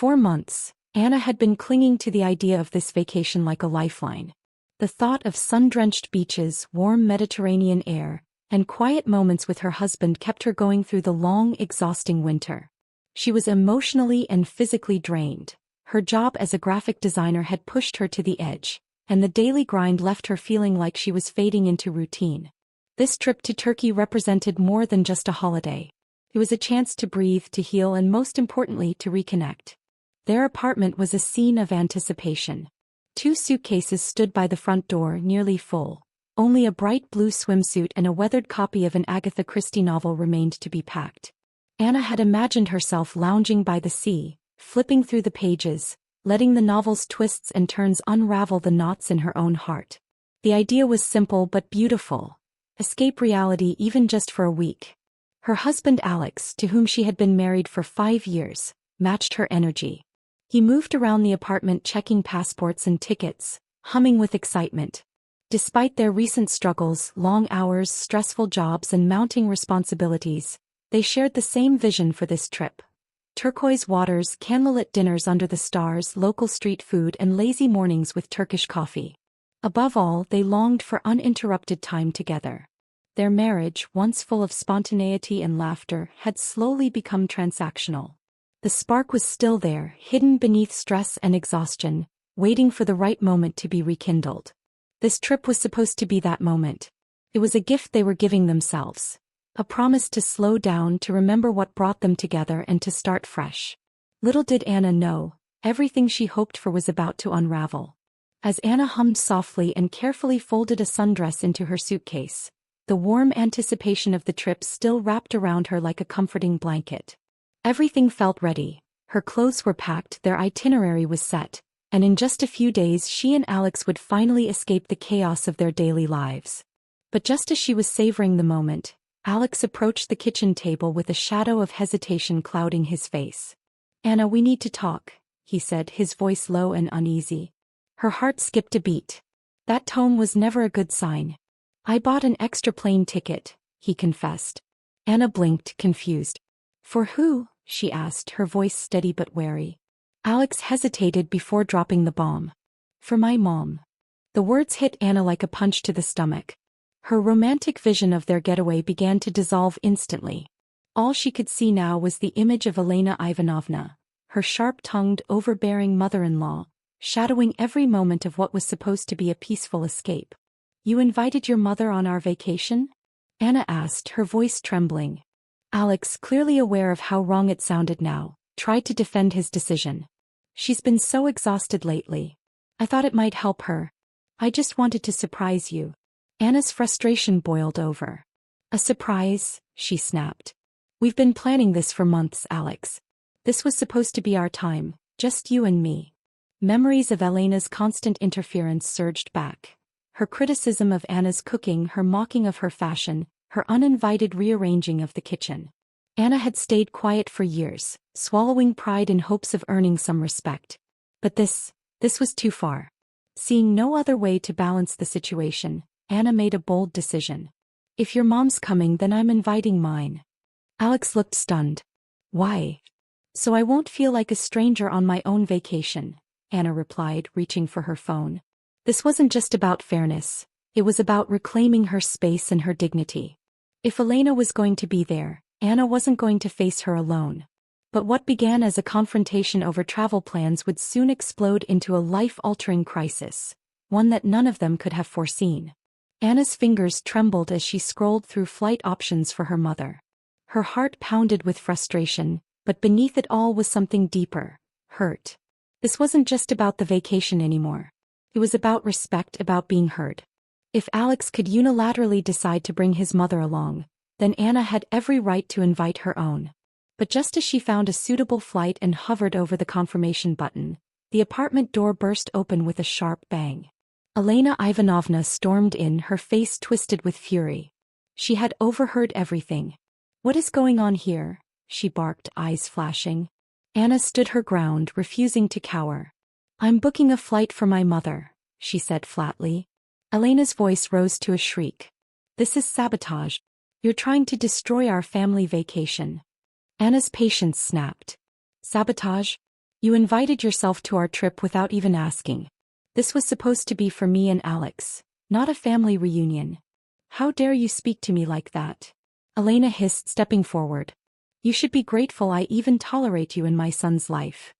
For months, Anna had been clinging to the idea of this vacation like a lifeline. The thought of sun-drenched beaches, warm Mediterranean air, and quiet moments with her husband kept her going through the long, exhausting winter. She was emotionally and physically drained. Her job as a graphic designer had pushed her to the edge, and the daily grind left her feeling like she was fading into routine. This trip to Turkey represented more than just a holiday. It was a chance to breathe, to heal, and most importantly, to reconnect. Their apartment was a scene of anticipation. 2 suitcases stood by the front door, nearly full. Only a bright blue swimsuit and a weathered copy of an Agatha Christie novel remained to be packed. Anna had imagined herself lounging by the sea, flipping through the pages, letting the novel's twists and turns unravel the knots in her own heart. The idea was simple but beautiful. Escape reality even just for a week. Her husband Alex, to whom she had been married for 5 years, matched her energy. He moved around the apartment checking passports and tickets, humming with excitement. Despite their recent struggles, long hours, stressful jobs, and mounting responsibilities, they shared the same vision for this trip. Turquoise waters, candlelit dinners under the stars, local street food, and lazy mornings with Turkish coffee. Above all, they longed for uninterrupted time together. Their marriage, once full of spontaneity and laughter, had slowly become transactional. The spark was still there, hidden beneath stress and exhaustion, waiting for the right moment to be rekindled. This trip was supposed to be that moment. It was a gift they were giving themselves. A promise to slow down, to remember what brought them together, and to start fresh. Little did Anna know, everything she hoped for was about to unravel. As Anna hummed softly and carefully folded a sundress into her suitcase, the warm anticipation of the trip still wrapped around her like a comforting blanket. Everything felt ready. Her clothes were packed, their itinerary was set, and in just a few days she and Alex would finally escape the chaos of their daily lives. But just as she was savoring the moment, Alex approached the kitchen table with a shadow of hesitation clouding his face. "Anna, we need to talk," he said, his voice low and uneasy. Her heart skipped a beat. That tone was never a good sign. "I bought an extra plane ticket," he confessed. Anna blinked, confused. "For who?" she asked, her voice steady but wary. Alex hesitated before dropping the bomb. "For my mom." The words hit Anna like a punch to the stomach. Her romantic vision of their getaway began to dissolve instantly. All she could see now was the image of Elena Ivanovna, her sharp-tongued, overbearing mother-in-law, shadowing every moment of what was supposed to be a peaceful escape. "You invited your mother on our vacation?" Anna asked, her voice trembling. Alex, clearly aware of how wrong it sounded now, tried to defend his decision. "She's been so exhausted lately. I thought it might help her. I just wanted to surprise you." Anna's frustration boiled over. "A surprise?" she snapped. "We've been planning this for months, Alex. This was supposed to be our time, just you and me." Memories of Elena's constant interference surged back. Her criticism of Anna's cooking, her mocking of her fashion, her uninvited rearranging of the kitchen. Anna had stayed quiet for years, swallowing pride in hopes of earning some respect. But this was too far. Seeing no other way to balance the situation, Anna made a bold decision. "If your mom's coming, then I'm inviting mine." Alex looked stunned. "Why?" "So I won't feel like a stranger on my own vacation," Anna replied, reaching for her phone. This wasn't just about fairness. It was about reclaiming her space and her dignity. If Elena was going to be there, Anna wasn't going to face her alone. But what began as a confrontation over travel plans would soon explode into a life-altering crisis, one that none of them could have foreseen. Anna's fingers trembled as she scrolled through flight options for her mother. Her heart pounded with frustration, but beneath it all was something deeper: hurt. This wasn't just about the vacation anymore. It was about respect, about being heard. If Alex could unilaterally decide to bring his mother along, then Anna had every right to invite her own. But just as she found a suitable flight and hovered over the confirmation button, the apartment door burst open with a sharp bang. Elena Ivanovna stormed in, her face twisted with fury. She had overheard everything. "What is going on here?" she barked, eyes flashing. Anna stood her ground, refusing to cower. "I'm booking a flight for my mother," she said flatly. Elena's voice rose to a shriek. "This is sabotage. You're trying to destroy our family vacation." Anna's patience snapped. "Sabotage? You invited yourself to our trip without even asking. This was supposed to be for me and Alex, not a family reunion. How dare you speak to me like that? Elena hissed, stepping forward. You should be grateful I even tolerate you in my son's life.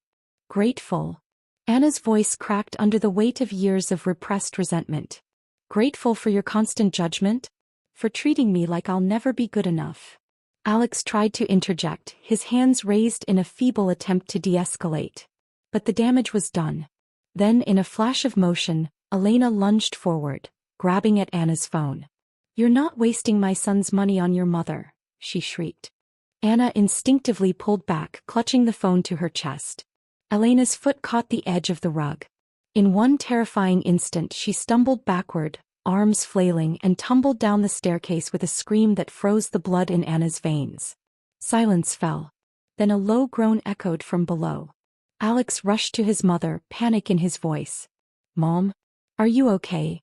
Grateful? Anna's voice cracked under the weight of years of repressed resentment. Grateful for your constant judgment? For treating me like I'll never be good enough? Alex tried to interject, his hands raised in a feeble attempt to de-escalate. But the damage was done. Then, in a flash of motion, Elena lunged forward, grabbing at Anna's phone. You're not wasting my son's money on your mother, she shrieked. Anna instinctively pulled back, clutching the phone to her chest. Elena's foot caught the edge of the rug. In one terrifying instant she stumbled backward, arms flailing, and tumbled down the staircase with a scream that froze the blood in Anna's veins. Silence fell. Then a low groan echoed from below. Alex rushed to his mother, panic in his voice. Mom? Are you okay?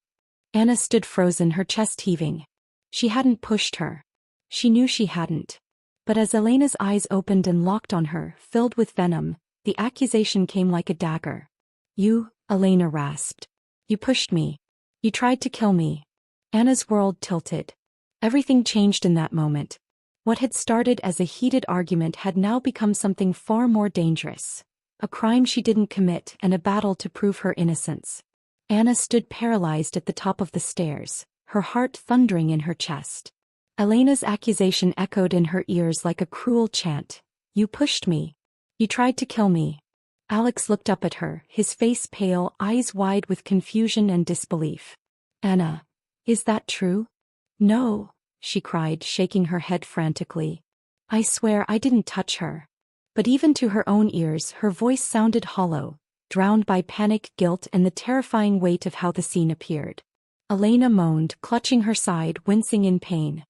Anna stood frozen, her chest heaving. She hadn't pushed her. She knew she hadn't. But as Elena's eyes opened and locked on her, filled with venom, the accusation came like a dagger. You, Elena rasped. You pushed me. You tried to kill me. Anna's world tilted. Everything changed in that moment. What had started as a heated argument had now become something far more dangerous. A crime she didn't commit and a battle to prove her innocence. Anna stood paralyzed at the top of the stairs, her heart thundering in her chest. Elena's accusation echoed in her ears like a cruel chant. You pushed me. You tried to kill me. Alex looked up at her, his face pale, eyes wide with confusion and disbelief. Anna, is that true? No, she cried, shaking her head frantically. I swear I didn't touch her. But even to her own ears, her voice sounded hollow, drowned by panic, guilt, and the terrifying weight of how the scene appeared. Elena moaned, clutching her side, wincing in pain.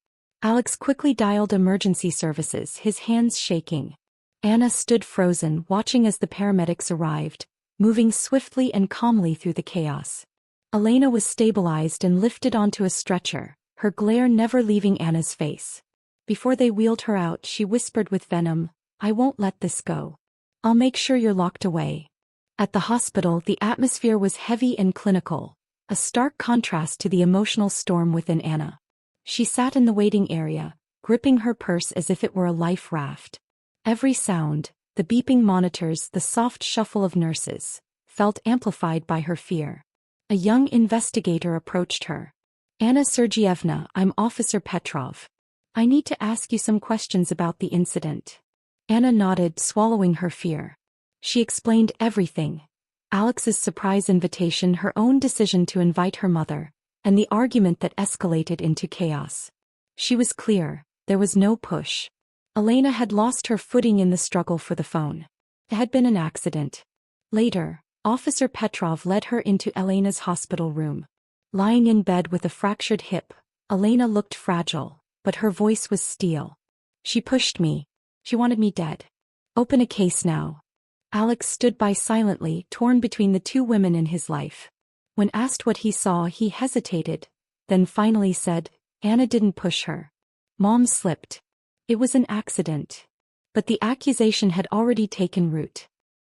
Alex quickly dialed emergency services, his hands shaking. Anna stood frozen, watching as the paramedics arrived, moving swiftly and calmly through the chaos. Elena was stabilized and lifted onto a stretcher, her glare never leaving Anna's face. Before they wheeled her out, she whispered with venom, I won't let this go. I'll make sure you're locked away. At the hospital, the atmosphere was heavy and clinical, a stark contrast to the emotional storm within Anna. She sat in the waiting area, gripping her purse as if it were a life raft. Every sound, the beeping monitors, the soft shuffle of nurses, felt amplified by her fear. A young investigator approached her. Anna Sergeyevna, I'm Officer Petrov. I need to ask you some questions about the incident. Anna nodded, swallowing her fear. She explained everything. Alex's surprise invitation, her own decision to invite her mother, and the argument that escalated into chaos. She was clear, there was no push. Elena had lost her footing in the struggle for the phone. It had been an accident. Later, Officer Petrov led her into Elena's hospital room. Lying in bed with a fractured hip, Elena looked fragile, but her voice was steel. She pushed me. She wanted me dead. Open a case now. Alex stood by silently, torn between the two women in his life. When asked what he saw, he hesitated, then finally said, Anna didn't push her. Mom slipped. It was an accident. But the accusation had already taken root.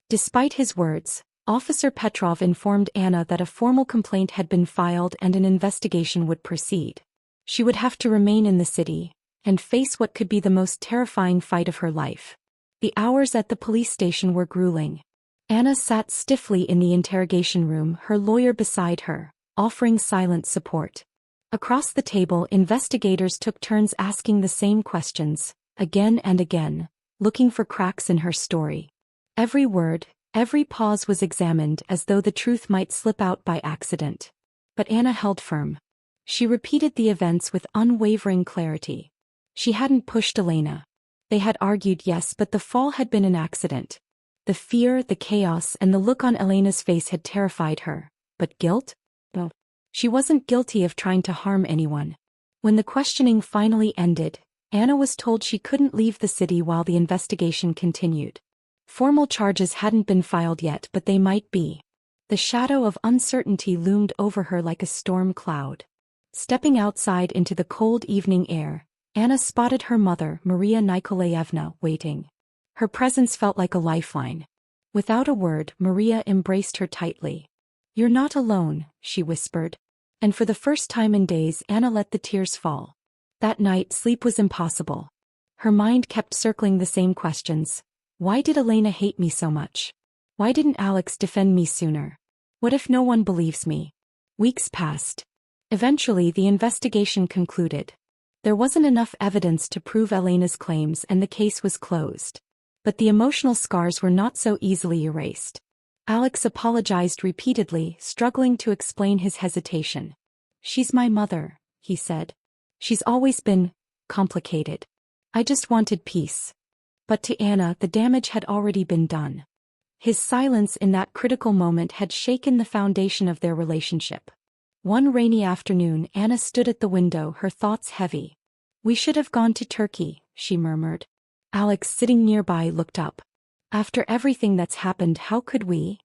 Despite his words, Officer Petrov informed Anna that a formal complaint had been filed and an investigation would proceed. She would have to remain in the city and face what could be the most terrifying fight of her life. The hours at the police station were grueling. Anna sat stiffly in the interrogation room, her lawyer beside her, offering silent support. Across the table, investigators took turns asking the same questions, again and again, looking for cracks in her story. Every word, every pause was examined as though the truth might slip out by accident. But Anna held firm. She repeated the events with unwavering clarity. She hadn't pushed Elena. They had argued, yes, but the fall had been an accident. The fear, the chaos, and the look on Elena's face had terrified her. But guilt? No. She wasn't guilty of trying to harm anyone. When the questioning finally ended, Anna was told she couldn't leave the city while the investigation continued. Formal charges hadn't been filed yet, but they might be. The shadow of uncertainty loomed over her like a storm cloud. Stepping outside into the cold evening air, Anna spotted her mother, Maria Nikolaevna, waiting. Her presence felt like a lifeline. Without a word, Maria embraced her tightly. "You're not alone," she whispered. And for the first time in days, Anna let the tears fall. That night, sleep was impossible. Her mind kept circling the same questions. Why did Elena hate me so much? Why didn't Alex defend me sooner? What if no one believes me? Weeks passed. Eventually, the investigation concluded. There wasn't enough evidence to prove Elena's claims and the case was closed. But the emotional scars were not so easily erased. Alex apologized repeatedly, struggling to explain his hesitation. "She's my mother," he said. "She's always been complicated. I just wanted peace." But to Anna, the damage had already been done. His silence in that critical moment had shaken the foundation of their relationship. One rainy afternoon, Anna stood at the window, her thoughts heavy. "We should have gone to Turkey," she murmured. Alex, sitting nearby, looked up. "After everything that's happened, how could we?"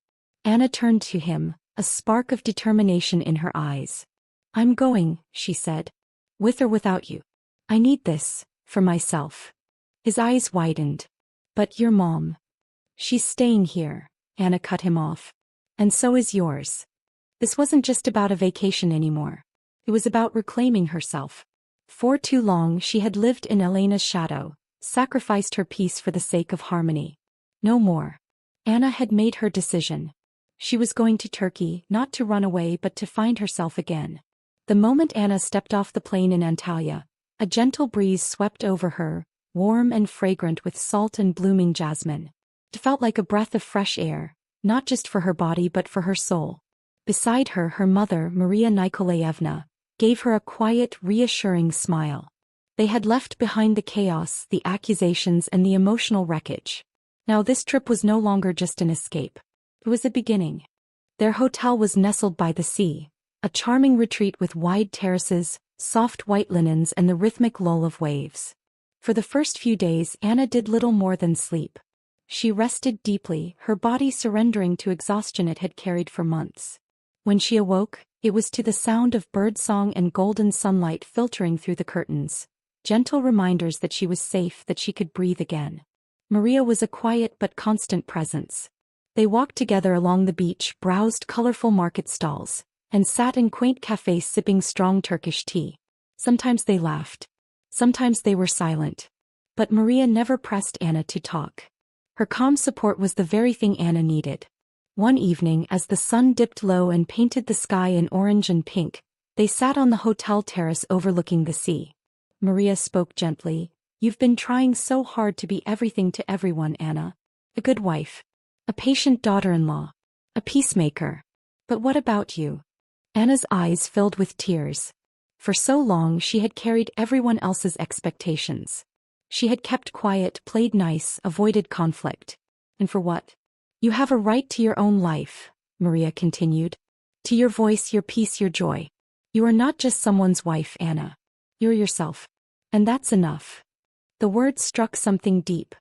Anna turned to him, a spark of determination in her eyes. "I'm going," she said. "With or without you. I need this, for myself." His eyes widened. "But your mom. She's staying here," Anna cut him off. "And so is yours." This wasn't just about a vacation anymore. It was about reclaiming herself. For too long she had lived in Elena's shadow, sacrificed her peace for the sake of harmony. No more. Anna had made her decision. She was going to Turkey, not to run away but to find herself again. The moment Anna stepped off the plane in Antalya, a gentle breeze swept over her, warm and fragrant with salt and blooming jasmine. It felt like a breath of fresh air, not just for her body but for her soul. Beside her, her mother, Maria Nikolaevna, gave her a quiet, reassuring smile. They had left behind the chaos, the accusations, and the emotional wreckage. Now this trip was no longer just an escape. It was a beginning. Their hotel was nestled by the sea, a charming retreat with wide terraces, soft white linens, and the rhythmic lull of waves. For the first few days, Anna did little more than sleep. She rested deeply, her body surrendering to exhaustion it had carried for months. When she awoke, it was to the sound of birdsong and golden sunlight filtering through the curtains, gentle reminders that she was safe, that she could breathe again. Maria was a quiet but constant presence. They walked together along the beach, browsed colorful market stalls, and sat in quaint cafes sipping strong Turkish tea. Sometimes they laughed. Sometimes they were silent. But Maria never pressed Anna to talk. Her calm support was the very thing Anna needed. One evening, as the sun dipped low and painted the sky in orange and pink, they sat on the hotel terrace overlooking the sea. Maria spoke gently. "You've been trying so hard to be everything to everyone, Anna. A good wife. A patient daughter-in-law. A peacemaker. But what about you?" Anna's eyes filled with tears. For so long she had carried everyone else's expectations. She had kept quiet, played nice, avoided conflict. And for what? "You have a right to your own life," Maria continued. "To your voice, your peace, your joy. You are not just someone's wife, Anna. You're yourself. And that's enough." The words struck something deep.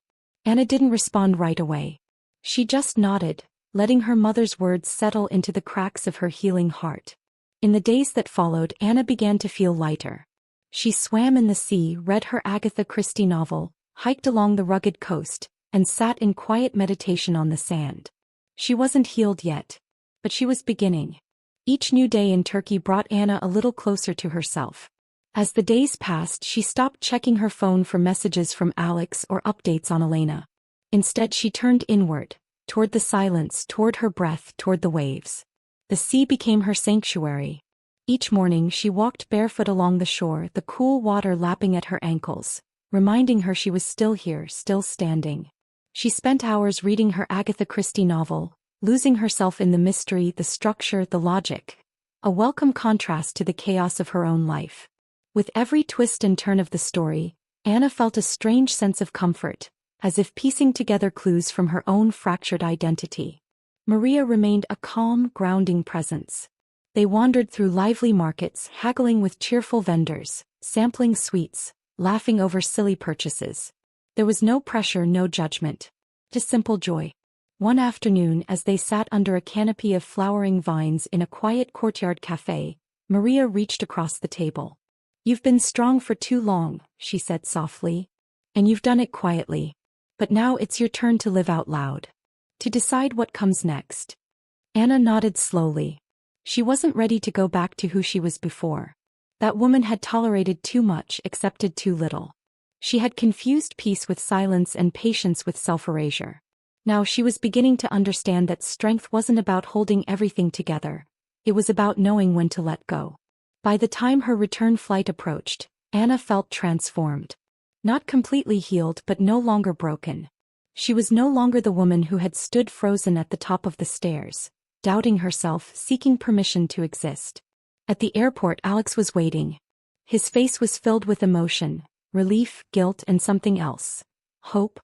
Anna didn't respond right away. She just nodded, letting her mother's words settle into the cracks of her healing heart. In the days that followed, Anna began to feel lighter. She swam in the sea, read her Agatha Christie novel, hiked along the rugged coast, and sat in quiet meditation on the sand. She wasn't healed yet, but she was beginning. Each new day in Turkey brought Anna a little closer to herself. As the days passed, she stopped checking her phone for messages from Alex or updates on Elena. Instead, she turned inward, toward the silence, toward her breath, toward the waves. The sea became her sanctuary. Each morning she walked barefoot along the shore, the cool water lapping at her ankles, reminding her she was still here, still standing. She spent hours reading her Agatha Christie novel, losing herself in the mystery, the structure, the logic. A welcome contrast to the chaos of her own life. With every twist and turn of the story, Anna felt a strange sense of comfort, as if piecing together clues from her own fractured identity. Maria remained a calm, grounding presence. They wandered through lively markets, haggling with cheerful vendors, sampling sweets, laughing over silly purchases. There was no pressure, no judgment. Just simple joy. One afternoon, as they sat under a canopy of flowering vines in a quiet courtyard cafe, Maria reached across the table. "You've been strong for too long," she said softly. "And you've done it quietly. But now it's your turn to live out loud. To decide what comes next. Anna nodded slowly. She wasn't ready to go back to who she was before. That woman had tolerated too much, accepted too little. She had confused peace with silence and patience with self-erasure. Now she was beginning to understand that strength wasn't about holding everything together. It was about knowing when to let go. By the time her return flight approached, Anna felt transformed. Not completely healed but no longer broken. She was no longer the woman who had stood frozen at the top of the stairs, doubting herself, seeking permission to exist. At the airport, Alex was waiting. His face was filled with emotion, relief, guilt, and something else. Hope.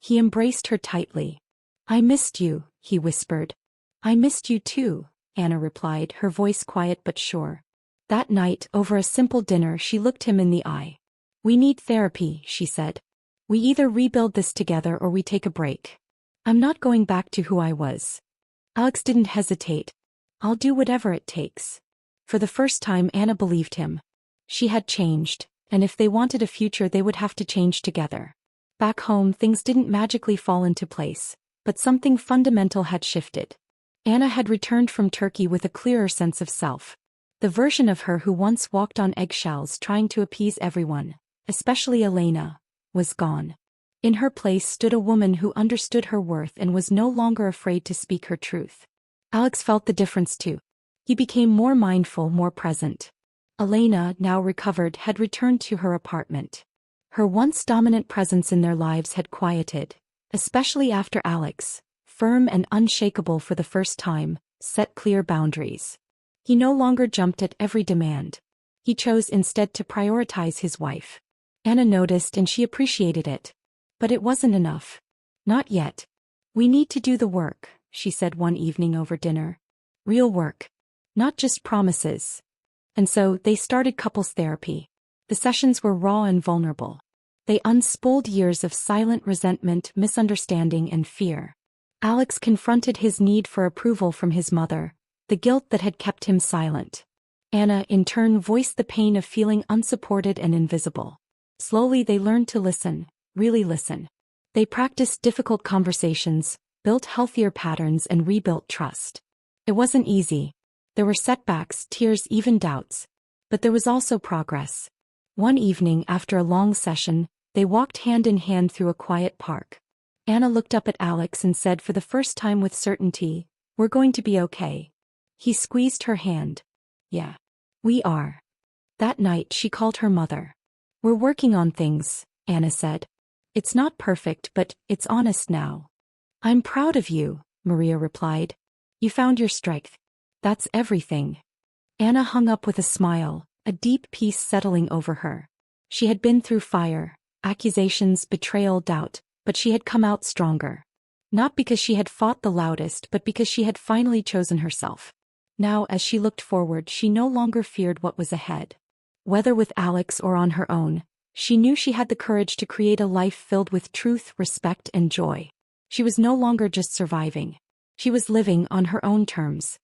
He embraced her tightly. "I missed you," he whispered. "I missed you too," Anna replied, her voice quiet but sure. That night, over a simple dinner, she looked him in the eye. "We need therapy," she said. "We either rebuild this together or we take a break. I'm not going back to who I was." Alex didn't hesitate. "I'll do whatever it takes." For the first time, Anna believed him. She had changed, and if they wanted a future they would have to change together. Back home, things didn't magically fall into place, but something fundamental had shifted. Anna had returned from Turkey with a clearer sense of self. The version of her who once walked on eggshells trying to appease everyone, especially Elena, was gone. In her place stood a woman who understood her worth and was no longer afraid to speak her truth. Alex felt the difference too. He became more mindful, more present. Elena, now recovered, had returned to her apartment. Her once dominant presence in their lives had quieted, especially after Alex, firm and unshakable for the first time, set clear boundaries. He no longer jumped at every demand. He chose instead to prioritize his wife. Anna noticed and she appreciated it. But it wasn't enough. Not yet. "We need to do the work," she said one evening over dinner. "Real work. Not just promises." And so, they started couples therapy. The sessions were raw and vulnerable. They unspooled years of silent resentment, misunderstanding, and fear. Alex confronted his need for approval from his mother, the guilt that had kept him silent. Anna, in turn, voiced the pain of feeling unsupported and invisible. Slowly they learned to listen, really listen. They practiced difficult conversations, built healthier patterns, and rebuilt trust. It wasn't easy. There were setbacks, tears, even doubts. But there was also progress. One evening, after a long session, they walked hand in hand through a quiet park. Anna looked up at Alex and said for the first time with certainty, "We're going to be okay." He squeezed her hand. "Yeah. We are." That night she called her mother. "We're working on things," Anna said. "It's not perfect, but it's honest now." "I'm proud of you," Maria replied. "You found your strength. That's everything." Anna hung up with a smile, a deep peace settling over her. She had been through fire, accusations, betrayal, doubt, but she had come out stronger. Not because she had fought the loudest, but because she had finally chosen herself. Now, as she looked forward, she no longer feared what was ahead. Whether with Alex or on her own, she knew she had the courage to create a life filled with truth, respect, and joy. She was no longer just surviving. She was living on her own terms.